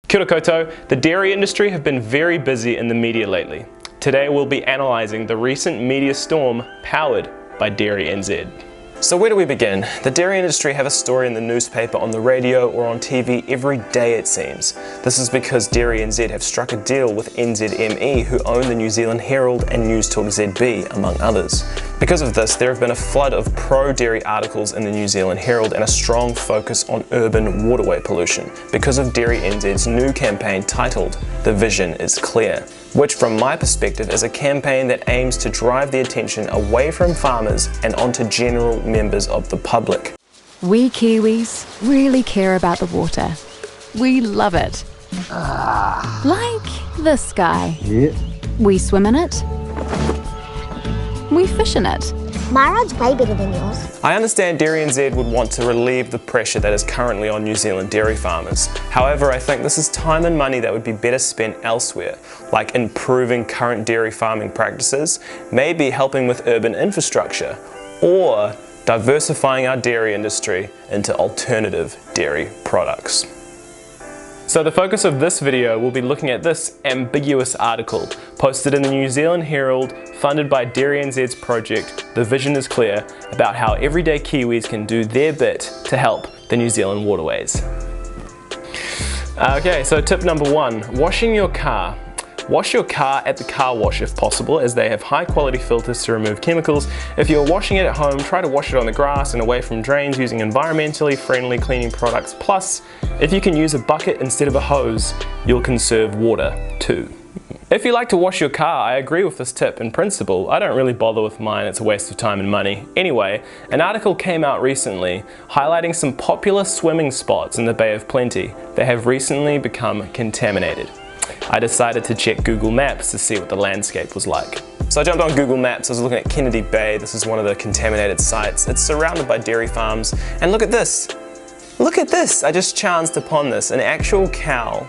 Kia ora koutou. The dairy industry have been very busy in the media lately. Today we'll be analysing the recent media storm powered by DairyNZ. So where do we begin? The dairy industry have a story in the newspaper, on the radio or on TV every day it seems. This is because DairyNZ have struck a deal with NZME, who own the New Zealand Herald and News Talk ZB, among others. Because of this, there have been a flood of pro-dairy articles in the New Zealand Herald and a strong focus on urban waterway pollution because of DairyNZ's new campaign titled "The Vision is Clear," which from my perspective is a campaign that aims to drive the attention away from farmers and onto general members of the public. We Kiwis really care about the water. We love it. Like this guy. Yeah. We swim in it. We fish in it. My rod's way better than yours. I understand DairyNZ would want to relieve the pressure that is currently on New Zealand dairy farmers. However, I think this is time and money that would be better spent elsewhere, like improving current dairy farming practices, maybe helping with urban infrastructure, or diversifying our dairy industry into alternative dairy products. So the focus of this video will be looking at this ambiguous article posted in the New Zealand Herald, funded by DairyNZ's project "The Vision is Clear," about how everyday Kiwis can do their bit to help the New Zealand waterways. Okay, so tip number 1, washing your car. Wash your car at the car wash if possible, as they have high quality filters to remove chemicals. If you're washing it at home, try to wash it on the grass and away from drains using environmentally friendly cleaning products. Plus, if you can use a bucket instead of a hose, you'll conserve water too. If you like to wash your car, I agree with this tip in principle. I don't really bother with mine, it's a waste of time and money. Anyway, an article came out recently highlighting some popular swimming spots in the Bay of Plenty that have recently become contaminated. I decided to check Google Maps to see what the landscape was like. So I jumped on Google Maps, I was looking at Kennedy Bay. This is one of the contaminated sites. It's surrounded by dairy farms, and look at this! Look at this! I just chanced upon this, an actual cow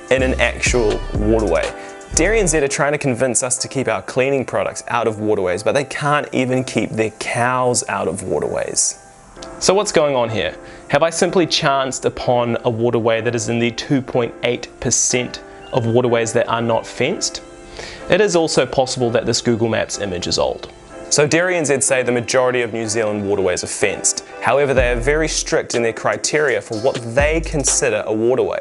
in an actual waterway. DairyNZ are trying to convince us to keep our cleaning products out of waterways, but they can't even keep their cows out of waterways. So what's going on here? Have I simply chanced upon a waterway that is in the 2.8% of waterways that are not fenced? It is also possible that this Google Maps image is old. So DairyNZ say the majority of New Zealand waterways are fenced. However, they are very strict in their criteria for what they consider a waterway.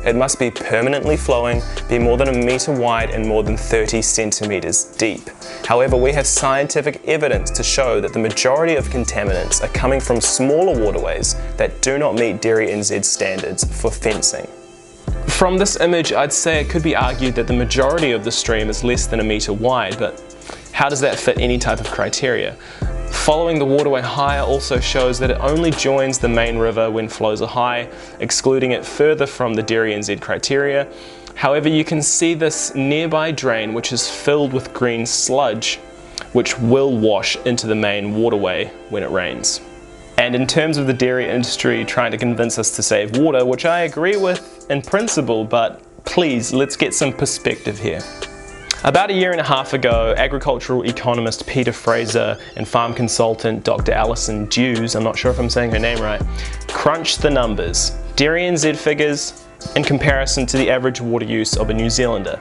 It must be permanently flowing, be more than 1 metre wide and more than 30 centimetres deep. However, we have scientific evidence to show that the majority of contaminants are coming from smaller waterways that do not meet DairyNZ standards for fencing. From this image, I'd say it could be argued that the majority of the stream is less than 1 metre wide, but how does that fit any type of criteria? Following the waterway higher also shows that it only joins the main river when flows are high, excluding it further from the DairyNZ criteria. However, you can see this nearby drain which is filled with green sludge, which will wash into the main waterway when it rains. And in terms of the dairy industry trying to convince us to save water, which I agree with in principle, but please, let's get some perspective here. About 1.5 years ago, agricultural economist Peter Fraser and farm consultant Dr. Alison Dews, I'm not sure if I'm saying her name right, crunched the numbers, DairyNZ figures in comparison to the average water use of a New Zealander.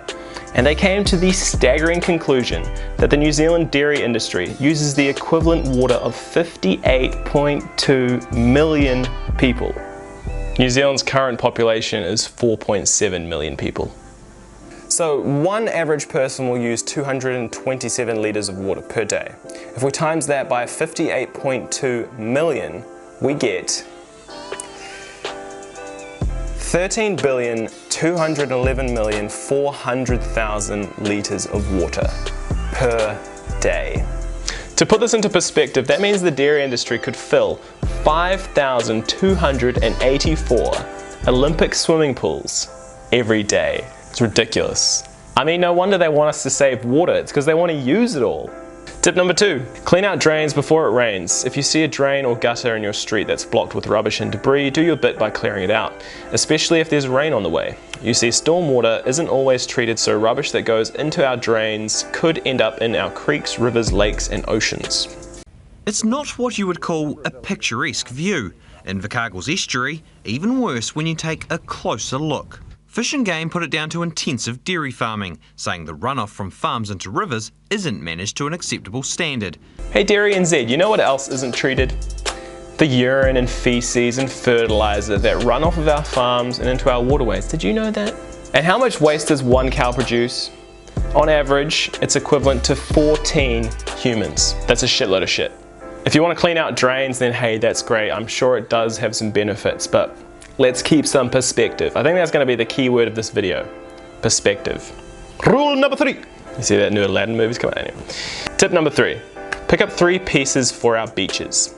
And they came to the staggering conclusion that the New Zealand dairy industry uses the equivalent water of 58.2 million people. New Zealand's current population is 4.7 million people. So one average person will use 227 litres of water per day. If we times that by 58.2 million, we get 13,211,400,000 litres of water per day. To put this into perspective, that means the dairy industry could fill 5,284 Olympic swimming pools every day. It's ridiculous. I mean, no wonder they want us to save water, it's because they want to use it all. Tip number 2, clean out drains before it rains. If you see a drain or gutter in your street that's blocked with rubbish and debris, do your bit by clearing it out, especially if there's rain on the way. You see, stormwater isn't always treated, so rubbish that goes into our drains could end up in our creeks, rivers, lakes and oceans. It's not what you would call a picturesque view. In Invercargill's estuary, even worse when you take a closer look. Fish and Game put it down to intensive dairy farming, saying the runoff from farms into rivers isn't managed to an acceptable standard. Hey DairyNZ, you know what else isn't treated? The urine and feces and fertilizer that run off of our farms and into our waterways. Did you know that? And how much waste does one cow produce? On average, it's equivalent to 14 humans. That's a shitload of shit. If you want to clean out drains, then hey, that's great. I'm sure it does have some benefits, but let's keep some perspective. I think that's going to be the key word of this video. Perspective. Rule number 3. You see that new Aladdin movie's coming out anyway. Tip number 3. Pick up 3 pieces for our beaches.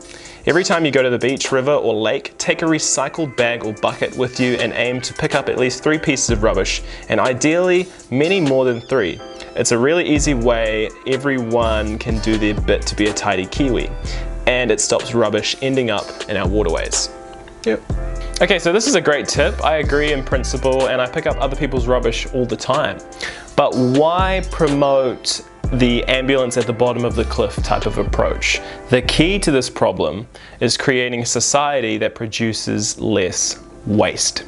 Every time you go to the beach, river or lake, take a recycled bag or bucket with you and aim to pick up at least 3 pieces of rubbish, and ideally many more than 3. It's a really easy way everyone can do their bit to be a tidy Kiwi, and it stops rubbish ending up in our waterways. Yep. Okay, so this is a great tip. I agree in principle, and I pick up other people's rubbish all the time. But why promote the ambulance at the bottom of the cliff type of approach? The key to this problem is creating a society that produces less waste.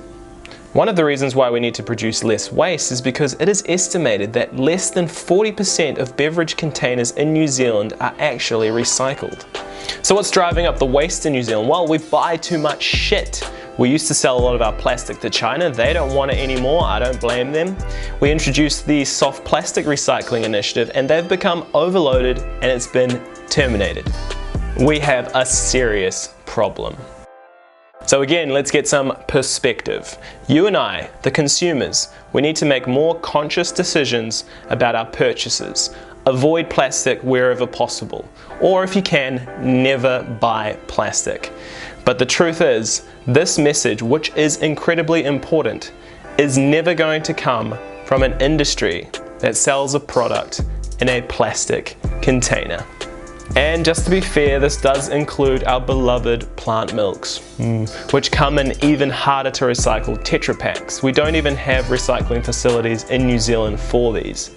One of the reasons why we need to produce less waste is because it is estimated that less than 40% of beverage containers in New Zealand are actually recycled. So what's driving up the waste in New Zealand? Well, we buy too much shit. We used to sell a lot of our plastic to China. They don't want it anymore. I don't blame them. We introduced the soft plastic recycling initiative and they've become overloaded and it's been terminated. We have a serious problem. So again, let's get some perspective. You and I, the consumers, we need to make more conscious decisions about our purchases. Avoid plastic wherever possible, or if you can, never buy plastic. But the truth is, this message, which is incredibly important, is never going to come from an industry that sells a product in a plastic container. And just to be fair, this does include our beloved plant milks, which come in even harder to recycle Tetra Paks. We don't even have recycling facilities in New Zealand for these.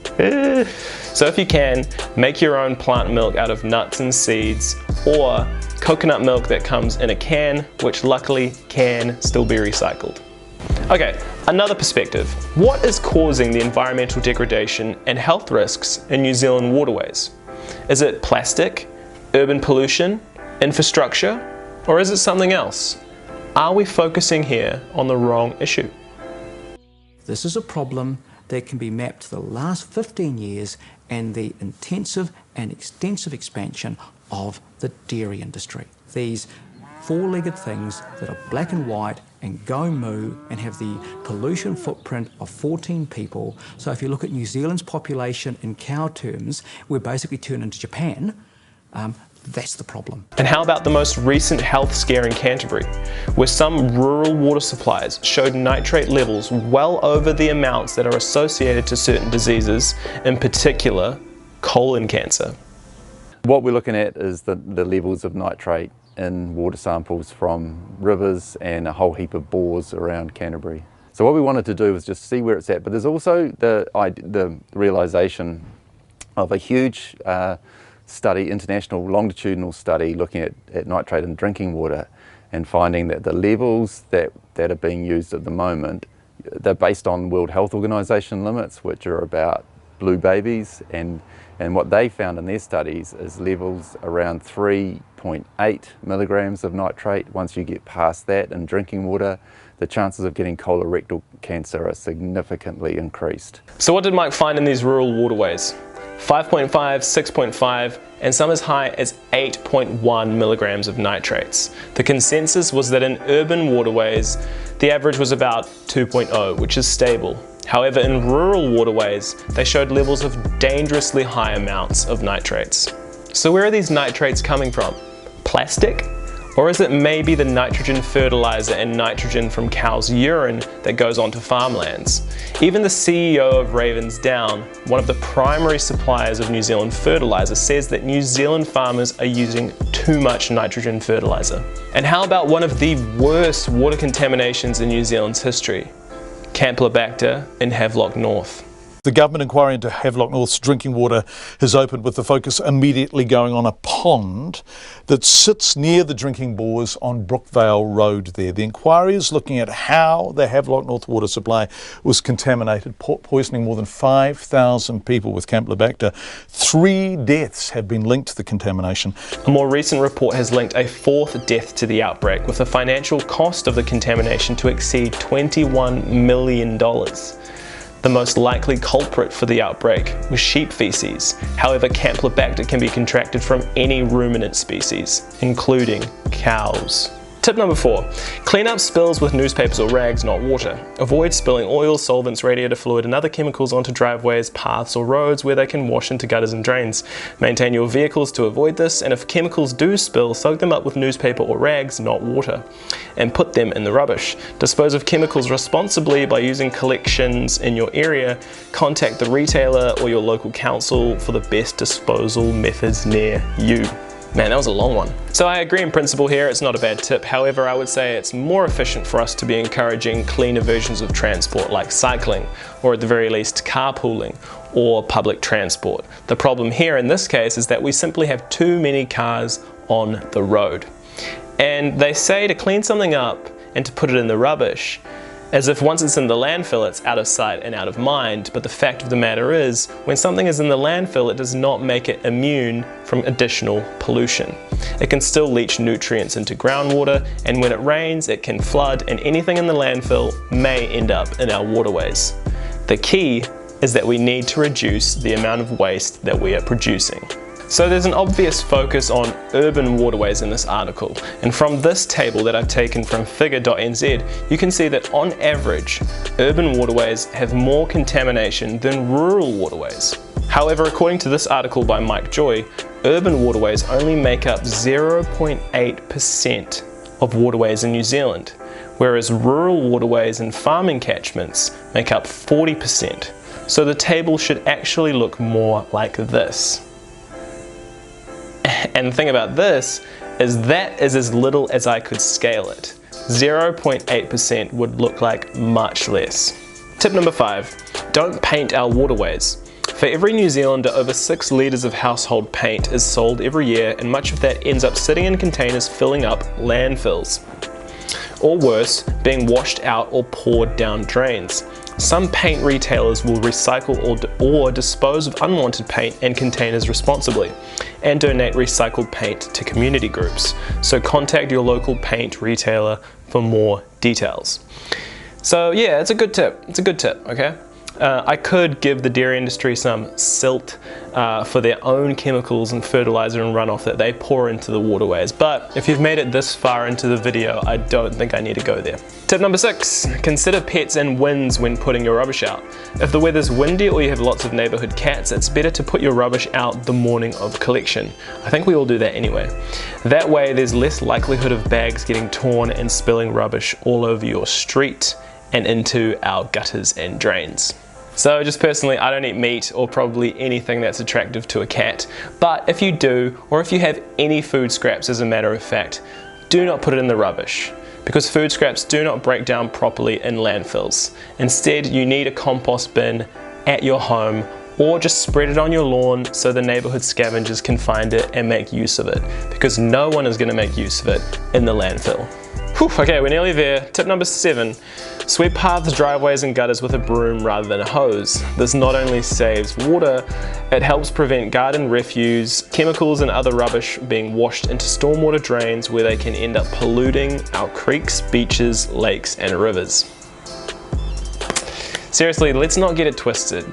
So if you can, make your own plant milk out of nuts and seeds, or coconut milk that comes in a can, which luckily can still be recycled. Okay, another perspective. What is causing the environmental degradation and health risks in New Zealand waterways? Is it plastic, urban pollution, infrastructure, or is it something else? Are we focusing here on the wrong issue? This is a problem that can be mapped to the last 15 years and the intensive and extensive expansion of the dairy industry. These four-legged things that are black and white and go moo and have the pollution footprint of 14 people. So if you look at New Zealand's population in cow terms, we're basically turned into Japan. That's the problem. And how about the most recent health scare in Canterbury, where some rural water supplies showed nitrate levels well over the amounts that are associated to certain diseases, in particular colon cancer. What we're looking at is the levels of nitrate in water samples from rivers and a whole heap of bores around Canterbury. So what we wanted to do was just see where it's at, but there's also the realisation of a huge study, international longitudinal study looking at nitrate in drinking water and finding that the levels that are being used at the moment, they're based on World Health Organization limits, which are about blue babies, and what they found in their studies is levels around 3.8 milligrams of nitrate. Once you get past that in drinking water, the chances of getting colorectal cancer are significantly increased. So what did Mike find in these rural waterways? 5.5, 6.5, and some as high as 8.1 milligrams of nitrates. The consensus was that in urban waterways, the average was about 2.0, which is stable. However, in rural waterways, they showed levels of dangerously high amounts of nitrates. So where are these nitrates coming from? Plastic? Or is it maybe the nitrogen fertilizer and nitrogen from cows' urine that goes onto farmlands? Even the CEO of Ravens Down, one of the primary suppliers of New Zealand fertilizer, says that New Zealand farmers are using too much nitrogen fertilizer. And how about one of the worst water contaminations in New Zealand's history? Campylobacter in Havelock North. The government inquiry into Havelock North's drinking water has opened with the focus immediately going on a pond that sits near the drinking bores on Brookvale Road there. The inquiry is looking at how the Havelock North water supply was contaminated, poisoning more than 5,000 people with Campylobacter. 3 deaths have been linked to the contamination. A more recent report has linked a 4th death to the outbreak, with the financial cost of the contamination to exceed $21 million. The most likely culprit for the outbreak was sheep feces. However, Campylobacter can be contracted from any ruminant species, including cows. Tip number 4, clean up spills with newspapers or rags, not water. Avoid spilling oil, solvents, radiator fluid and other chemicals onto driveways, paths or roads where they can wash into gutters and drains. Maintain your vehicles to avoid this, and if chemicals do spill, soak them up with newspaper or rags, not water, and put them in the rubbish. Dispose of chemicals responsibly by using collections in your area. Contact the retailer or your local council for the best disposal methods near you. Man, that was a long one. So I agree in principle here, it's not a bad tip. However, I would say it's more efficient for us to be encouraging cleaner versions of transport like cycling, or at the very least carpooling, or public transport. The problem here in this case is that we simply have too many cars on the road. And they say to clean something up and to put it in the rubbish, as if once it's in the landfill it's out of sight and out of mind, but the fact of the matter is, when something is in the landfill it does not make it immune from additional pollution. It can still leach nutrients into groundwater, and when it rains it can flood, and anything in the landfill may end up in our waterways. The key is that we need to reduce the amount of waste that we are producing. So there's an obvious focus on urban waterways in this article, and from this table that I've taken from figure.nz, you can see that on average, urban waterways have more contamination than rural waterways. However, according to this article by Mike Joy, urban waterways only make up 0.8% of waterways in New Zealand, whereas rural waterways and farming catchments make up 40%. So the table should actually look more like this. And the thing about this is that is as little as I could scale it. 0.8% would look like much less. Tip number 5, don't paint our waterways. For every New Zealander, over 6 litres of household paint is sold every year, and much of that ends up sitting in containers filling up landfills. Or worse, being washed out or poured down drains. Some paint retailers will recycle or dispose of unwanted paint and containers responsibly, and donate recycled paint to community groups. So contact your local paint retailer for more details. So yeah, it's a good tip. It's a good tip, okay? I could give the dairy industry some silt for their own chemicals and fertilizer and runoff that they pour into the waterways, but if you've made it this far into the video, I don't think I need to go there. Tip number 6, consider pets and winds when putting your rubbish out. If the weather's windy or you have lots of neighbourhood cats, it's better to put your rubbish out the morning of collection. I think we all do that anyway. That way there's less likelihood of bags getting torn and spilling rubbish all over your street and into our gutters and drains. So just personally, I don't eat meat or probably anything that's attractive to a cat, but if you do, or if you have any food scraps as a matter of fact, do not put it in the rubbish, because food scraps do not break down properly in landfills. Instead, you need a compost bin at your home, or just spread it on your lawn so the neighbourhood scavengers can find it and make use of it, because no one is going to make use of it in the landfill. Whew, okay, we're nearly there. Tip number 7, sweep paths, driveways and gutters with a broom rather than a hose. This not only saves water, it helps prevent garden refuse, chemicals and other rubbish being washed into stormwater drains where they can end up polluting our creeks, beaches, lakes and rivers. Seriously, let's not get it twisted.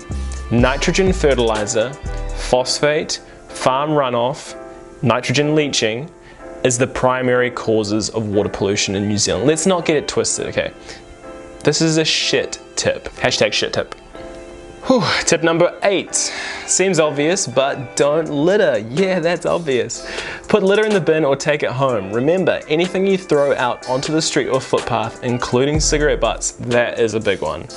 Nitrogen fertilizer, phosphate, farm runoff, nitrogen leaching is the primary causes of water pollution in New Zealand. Let's not get it twisted, okay? This is a shit tip. Hashtag shit tip. Whew. Tip number 8. Seems obvious, but don't litter. Yeah, that's obvious. Put litter in the bin or take it home. Remember, anything you throw out onto the street or footpath, including cigarette butts, that is a big one,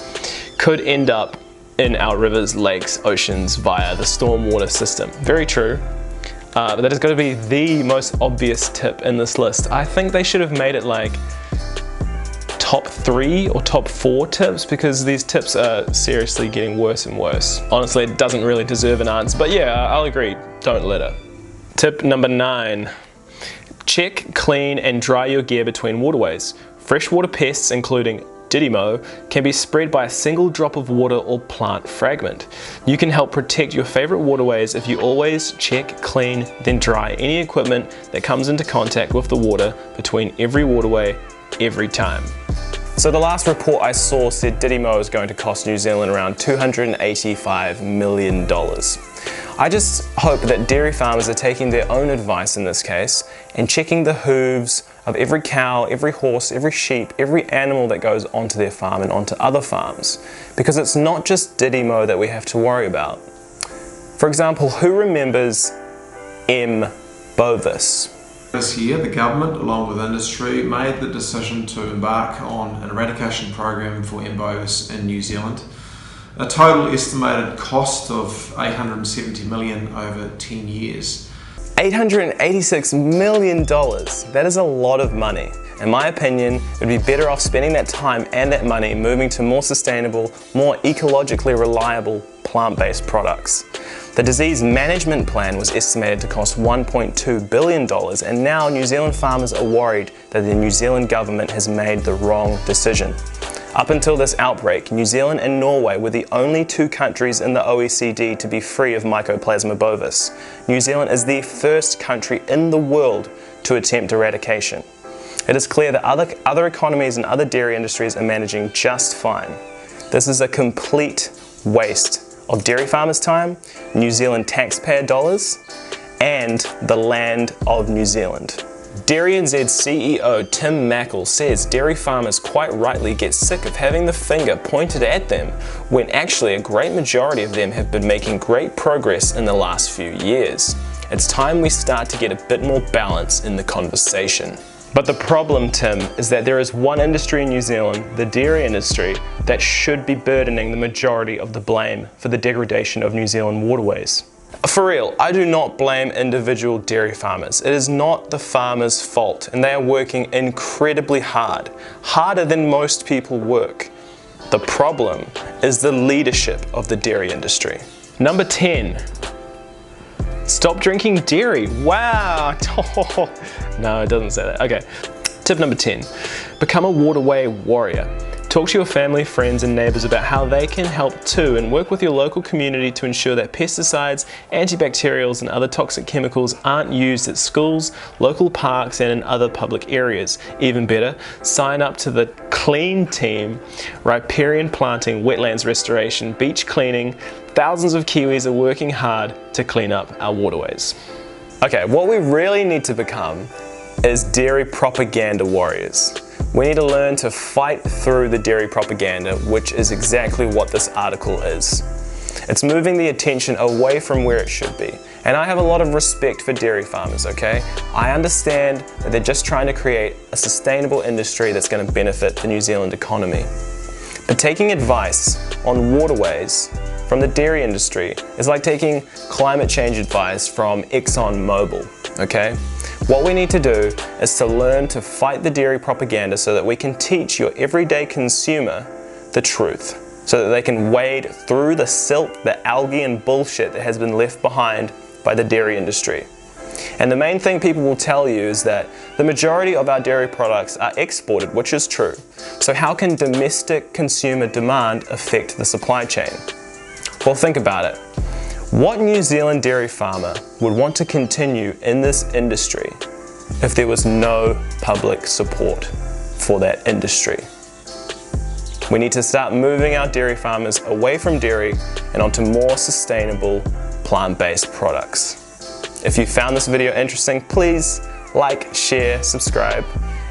could end up in our rivers, lakes, oceans via the stormwater system. Very true. But that is going to be the most obvious tip in this list. I think they should have made it like top 3 or top 4 tips, because these tips are seriously getting worse and worse. Honestly, it doesn't really deserve an answer, but yeah, I'll agree, don't litter. Tip number 9. Check, clean and dry your gear between waterways. Freshwater pests, including DairyNZ, can be spread by a single drop of water or plant fragment. You can help protect your favorite waterways if you always check, clean, then dry any equipment that comes into contact with the water between every waterway every time. So the last report I saw said DairyNZ is going to cost New Zealand around $285 million. I just hope that dairy farmers are taking their own advice in this case and checking the hooves of every cow, every horse, every sheep, every animal that goes onto their farm and onto other farms. Because it's not just DairyNZ that we have to worry about. For example, who remembers M. bovis? This year, the government, along with industry, made the decision to embark on an eradication program for M. bovis in New Zealand. A total estimated cost of $870 million over 10 years. $886 million, that is a lot of money. In my opinion, it would be better off spending that time and that money moving to more sustainable, more ecologically reliable plant-based products. The disease management plan was estimated to cost $1.2 billion, and now New Zealand farmers are worried that the New Zealand government has made the wrong decision. Up until this outbreak, New Zealand and Norway were the only 2 countries in the OECD to be free of Mycoplasma bovis. New Zealand is the first country in the world to attempt eradication. It is clear that other economies and other dairy industries are managing just fine. This is a complete waste of dairy farmers' time, New Zealand taxpayer dollars, and the land of New Zealand. DairyNZ CEO Tim Mackle says dairy farmers quite rightly get sick of having the finger pointed at them, when actually a great majority of them have been making great progress in the last few years. It's time we start to get a bit more balance in the conversation. But the problem, Tim, is that there is one industry in New Zealand, the dairy industry, that should be burdening the majority of the blame for the degradation of New Zealand waterways. For real, I do not blame individual dairy farmers. It is not the farmers' fault, and they are working incredibly hard, harder than most people work. The problem is the leadership of the dairy industry. Number 10. Stop drinking dairy. Wow. No, it doesn't say that. Okay. Tip number 10. Become a waterway warrior. Talk to your family, friends and neighbours about how they can help too, and work with your local community to ensure that pesticides, antibacterials and other toxic chemicals aren't used at schools, local parks and in other public areas. Even better, sign up to the CLEAN team, riparian planting, wetlands restoration, beach cleaning. Thousands of Kiwis are working hard to clean up our waterways. Okay, what we really need to become is dairy propaganda warriors. We need to learn to fight through the dairy propaganda, which is exactly what this article is. It's moving the attention away from where it should be. And I have a lot of respect for dairy farmers, okay? I understand that they're just trying to create a sustainable industry that's going to benefit the New Zealand economy. But taking advice on waterways from the dairy industry is like taking climate change advice from ExxonMobil, okay? What we need to do is to learn to fight the dairy propaganda so that we can teach your everyday consumer the truth, so that they can wade through the silt, the algae and bullshit that has been left behind by the dairy industry. And the main thing people will tell you is that the majority of our dairy products are exported, which is true. So how can domestic consumer demand affect the supply chain? Well, think about it. What New Zealand dairy farmer would want to continue in this industry if there was no public support for that industry? We need to start moving our dairy farmers away from dairy and onto more sustainable plant-based products. If you found this video interesting, please like, share, subscribe,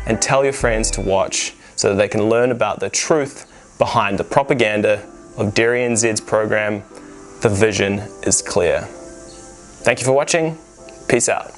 and tell your friends to watch so that they can learn about the truth behind the propaganda of DairyNZ's program. The vision is clear. Thank you for watching. Peace out.